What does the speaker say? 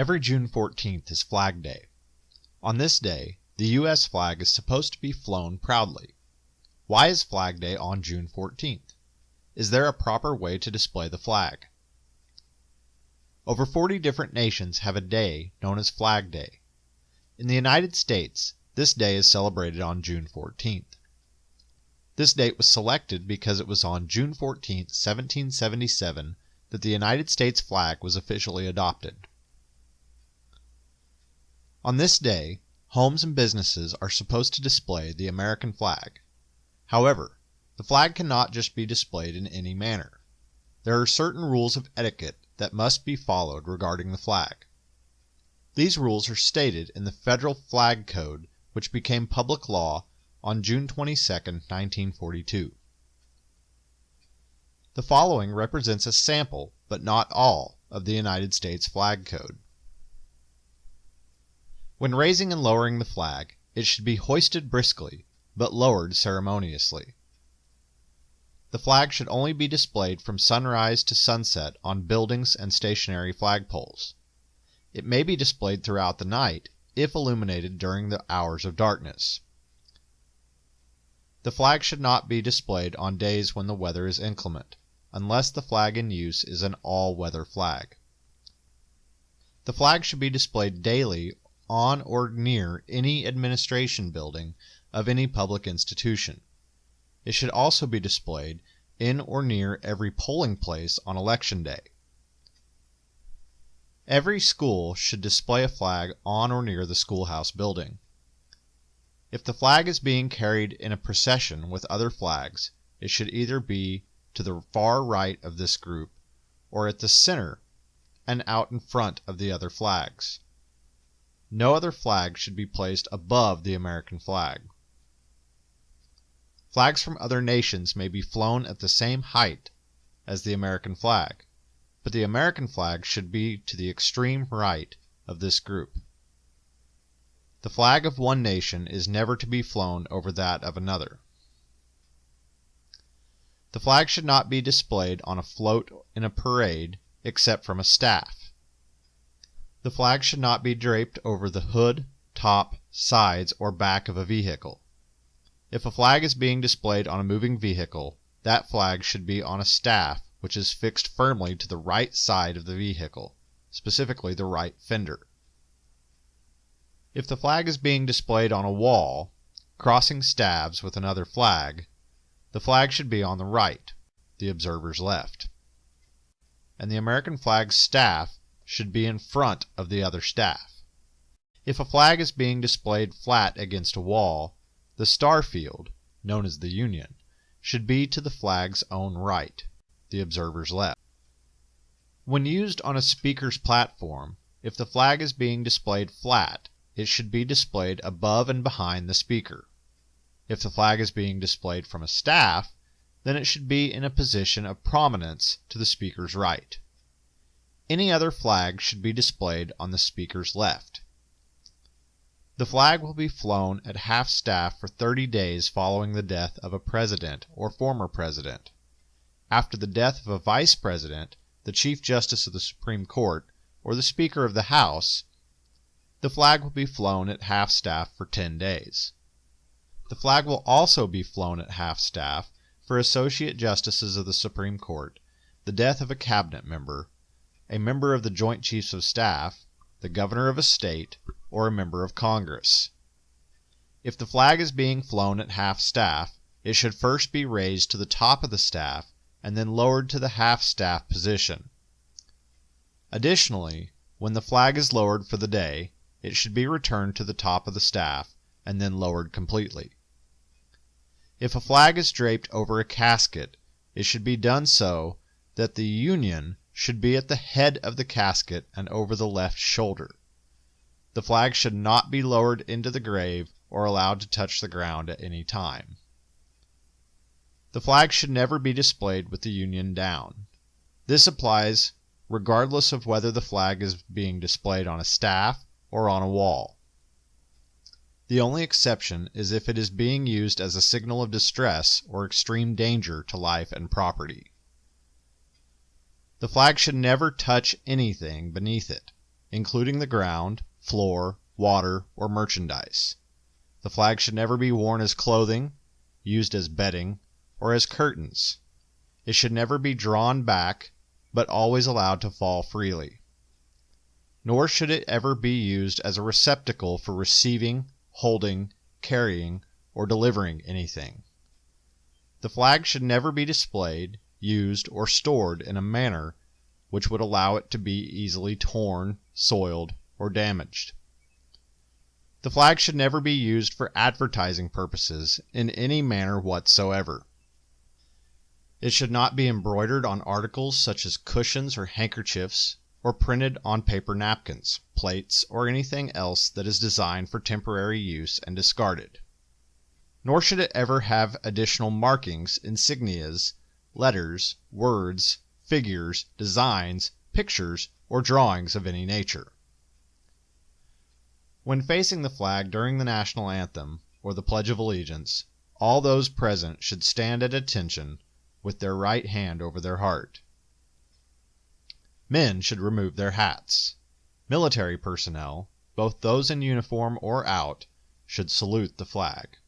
Every June 14th is Flag Day. On this day, the U.S. flag is supposed to be flown proudly. Why is Flag Day on June 14th? Is there a proper way to display the flag? Over 40 different nations have a day known as Flag Day. In the United States, this day is celebrated on June 14th. This date was selected because it was on June 14, 1777, that the United States flag was officially adopted. On this day, homes and businesses are supposed to display the American flag. However, the flag cannot just be displayed in any manner. There are certain rules of etiquette that must be followed regarding the flag. These rules are stated in the Federal Flag Code, which became public law on June 22, 1942. The following represents a sample, but not all, of the United States Flag Code. When raising and lowering the flag, it should be hoisted briskly, but lowered ceremoniously. The flag should only be displayed from sunrise to sunset on buildings and stationary flagpoles. It may be displayed throughout the night if illuminated during the hours of darkness. The flag should not be displayed on days when the weather is inclement, unless the flag in use is an all-weather flag. The flag should be displayed daily on or near any administration building of any public institution. It should also be displayed in or near every polling place on election day. Every school should display a flag on or near the schoolhouse building. If the flag is being carried in a procession with other flags, it should either be to the far right of this group or at the center and out in front of the other flags. No other flag should be placed above the American flag. Flags from other nations may be flown at the same height as the American flag, but the American flag should be to the extreme right of this group. The flag of one nation is never to be flown over that of another. The flag should not be displayed on a float in a parade except from a staff. The flag should not be draped over the hood, top, sides, or back of a vehicle. If a flag is being displayed on a moving vehicle, that flag should be on a staff which is fixed firmly to the right side of the vehicle, specifically the right fender. If the flag is being displayed on a wall, crossing stabs with another flag, the flag should be on the right, the observer's left, and the American flag's staff should be in front of the other staff. If a flag is being displayed flat against a wall, the star field, known as the Union, should be to the flag's own right, the observer's left. When used on a speaker's platform, if the flag is being displayed flat, it should be displayed above and behind the speaker. If the flag is being displayed from a staff, then it should be in a position of prominence to the speaker's right. Any other flag should be displayed on the speaker's left. The flag will be flown at half-staff for 30 days following the death of a president or former president. After the death of a vice president, the Chief Justice of the Supreme Court, or the Speaker of the House, the flag will be flown at half-staff for 10 days. The flag will also be flown at half-staff for Associate Justices of the Supreme Court, the death of a cabinet member, a member of the Joint Chiefs of Staff, the governor of a state, or a member of Congress. If the flag is being flown at half-staff, it should first be raised to the top of the staff and then lowered to the half-staff position. Additionally, when the flag is lowered for the day, it should be returned to the top of the staff and then lowered completely. If a flag is draped over a casket, it should be done so that the Union should be at the head of the casket and over the left shoulder. The flag should not be lowered into the grave or allowed to touch the ground at any time. The flag should never be displayed with the Union down. This applies regardless of whether the flag is being displayed on a staff or on a wall. The only exception is if it is being used as a signal of distress or extreme danger to life and property. The flag should never touch anything beneath it. including the ground, floor, water, or merchandise. The flag should never be worn as clothing, used as bedding, or as curtains. It should never be drawn back, but always allowed to fall freely. Nor should it ever be used as a receptacle for receiving, holding, carrying, or delivering anything. The flag should never be displayed, used, or stored in a manner which would allow it to be easily torn, soiled, or damaged. The flag should never be used for advertising purposes in any manner whatsoever. It should not be embroidered on articles such as cushions or handkerchiefs, or printed on paper napkins, plates, or anything else that is designed for temporary use and discarded. Nor should it ever have additional markings, insignias, letters, words, figures, designs, pictures, or drawings of any nature. When facing the flag during the national anthem or the Pledge of Allegiance, all those present should stand at attention with their right hand over their heart. Men should remove their hats. Military personnel, both those in uniform or out, should salute the flag.